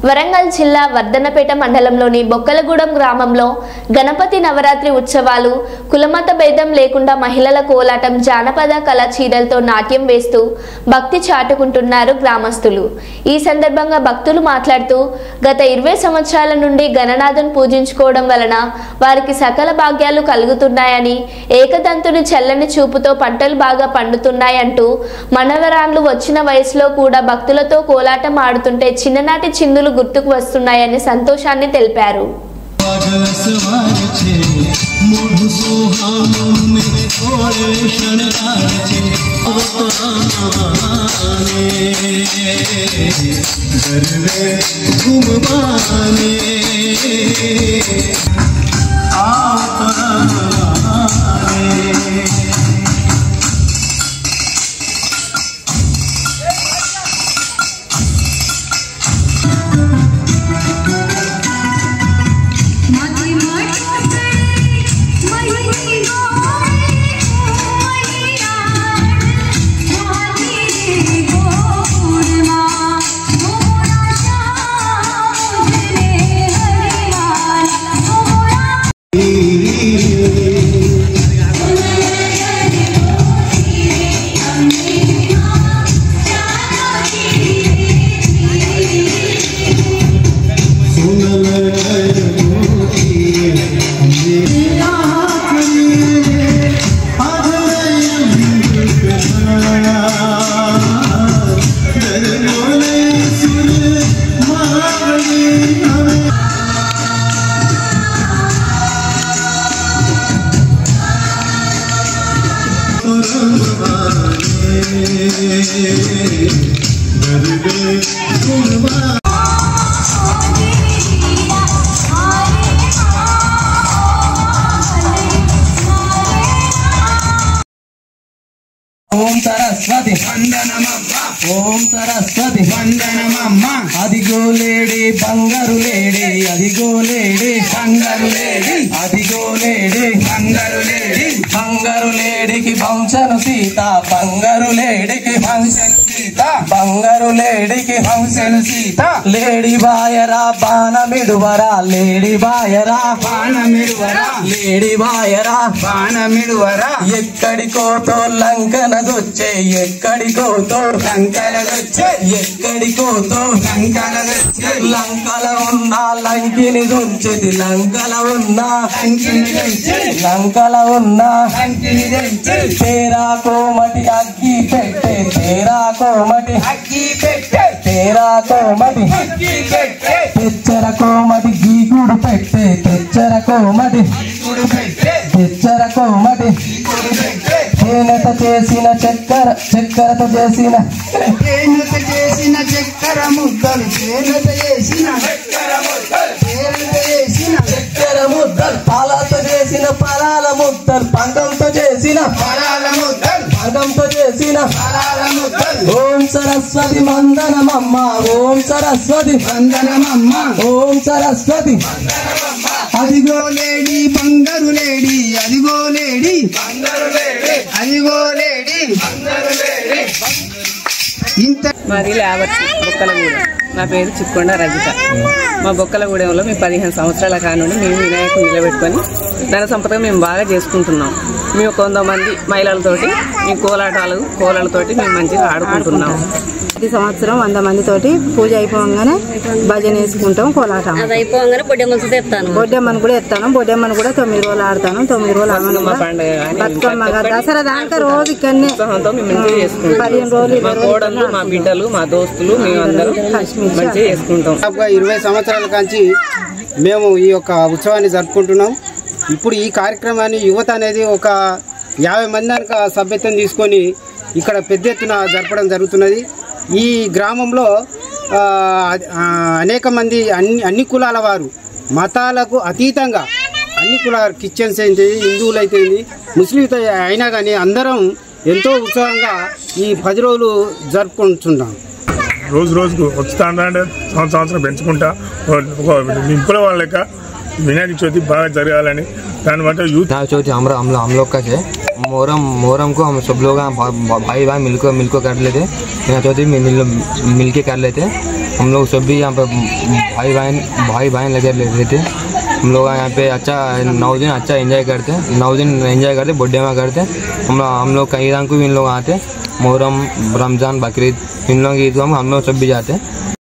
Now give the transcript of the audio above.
వరంగల్ జిల్లా వర్ధనపేట మండలంలోని బొక్కలగూడెం గ్రామంలో గణపతి నవరాత్రి ఉత్సవాలు కులమత భేదం లేకుండా మహిళల కోలాటం జానపద కళా చీరలతో నాట్యం వేస్తూ భక్తి చాటుకుంటున్నారు గ్రామస్తులు। ఈ సందర్భంగా భక్తులు మాట్లాడుతూ గత 20 సంవత్సరాల నుండి గణనాథుని పూజించుకోవడం వలన వారికి సకల భాగ్యాలు కలుగుతున్నాయని, ఏకదంతుని చల్లని చూపుతో పంటలు బాగా పండుతున్నాయంటూ మనవరాళ్ళు వచ్చిన వయసులో కూడా భక్తులతో కోలాటం ఆడుతుంటే చిన్ననాటి చిందులు గుర్తుకు వస్తున్నాయని సంతోషాన్ని తెలిపారు। ओम सरस्वती वंदनमम्मा, ओम Saraswati वंदनमम्मा। अदिगो lady Bangaru lady, अदिगो lady Bangaru lady, अदिगो lady Bangaru lady. Bangaru lady की फंक्शन सीता, बंगारू लेडी की फंक्शन सीता, बंगारू लेडी की फंक्शन सीता। लेडी बायरा बाण मिडुवरा, लेडी बायरा बाण मिडुवरा, लेडी बायरा बाण मिडुवरा। ఎక్కడికో తో లంకన దొచ్చే, ఎక్కడికో తో లంకల దొచ్చే, ఎక్కడికో తో లంకల దొచ్చే। లంకల ఉన్న లంకిని దొంచెది, లంకల ఉన్న లంకిని దొంచె, లంకల ఉన్న లంకిని దొంచె। తేరా కోమటి అగ్గి పెట్టే, తేరా కోమటి అగ్గి పెట్టే, తేరా కోమటి అగ్గి పెట్టే। తెచ్చర కోమటి గీకుడు పెట్టే, తెచ్చర కోమటి గీకుడు పెట్టే, తెచ్చర కోమటి గీకుడు పెట్టే। తేనెత చేసిన చక్కెర, చక్కెరతో చేసిన తేనెత చేసిన చక్కెర ముద్దలు, తేనెత చేసిన చక్కెర ముద్దలు, తేనెత చేసిన చక్కెర ముద్దలు। పాలతో చేసిన పరాల ముద్దలు, పండంతో చేసిన పరాల ముద్దలు, పండంతో చేసిన పరాల ముద్దలు। ఓం సరస్వతి వందనమమ్మ, ఓం సరస్వతి వందనమమ్మ, ఓం సరస్వతి వందనమమ్మ। అదిగో లేడీ బంగారు లేడీ, అదిగో లేడీ బంగారు లేడీ, అదిగో లేడీ బంగారు లేడీ। ఇంత మాది లేవర్స్ బొక్కలగూడెం, నా పేరు చిక్కొండ రజిత। మా బొక్కలగూడెంలో మేము 15 సంవత్సరాల కానుండి మేము వినాయకుని నిలబెట్టుకొని ధన సంపద మేము బాగా చేసుకుంటున్నాం। మేము 100 మంది మహిళలతోటి మేము కోలాలతోటి మేము మంచిగా ఆడుకుంటున్నాం। ప్రతి సంవత్సరం 100 మందితోటి పూజ అయిపోగానే భజన వేసుకుంటాం, కోలాటం అయిపోగానే బొడ్డమ్మను కూడా ఎత్తాను, బొడ్డమ్మను కూడా 9 రోజులు ఆడతాను, 9 రోజులు బతుకమ్మ దసరా దాకా రోజు ఇక్కడనే 15 రోజులు మా కోడళ్ళు, మా బిడ్డలు, మా దోస్తులు మేమందరం మంచిగా చేసుకుంటాం। 20 సంవత్సరాల కాంచి మేము ఈ యొక్క ఉత్సవాన్ని జరుపుకుంటున్నాం। ఇప్పుడు ఈ కార్యక్రమాన్ని యువత అనేది ఒక 50 మంది దాకా సభ్యత్వం తీసుకొని ఇక్కడ పెద్ద ఎత్తున జరపడం జరుగుతున్నది। ఈ గ్రామంలో అనేక మంది అన్ని కులాల వారు, మతాలకు అతీతంగా అన్ని కులాల క్రిస్టియన్స్ అయితే, హిందువులు అయితే, ముస్లింలు అయినా కానీ అందరం ఎంతో ఉత్సాహంగా ఈ 10 రోజులు జరుపుకుంటున్నాం। రోజు రోజుకు వస్తాంటే సంవత్సరం పెంచుకుంటా ఇంపుల వాళ్ళ లెక్క विनायक चौथी बाग जरगाలని దాని వల్ల యూత్ विनायक चौथी हम लोग का है मोहरम को हम सब लोग भाई भाई मिलकर कर लेते। विनायक चौथी मिल के कर लेते। हम लोग सब भी यहाँ पे भाई बहन लगे रहते। हम लोग यहाँ पे अच्छा 9 दिन अच्छा एंजॉय करते हैं। 9 दिन एंजॉय करते, बर्थडे में करते। हम लोग कई रंग को भी इन लोग आते, मुहर्रम, रमज़ान, बकरीद, इन लोग ईद को हम लोग सब भी जाते हैं।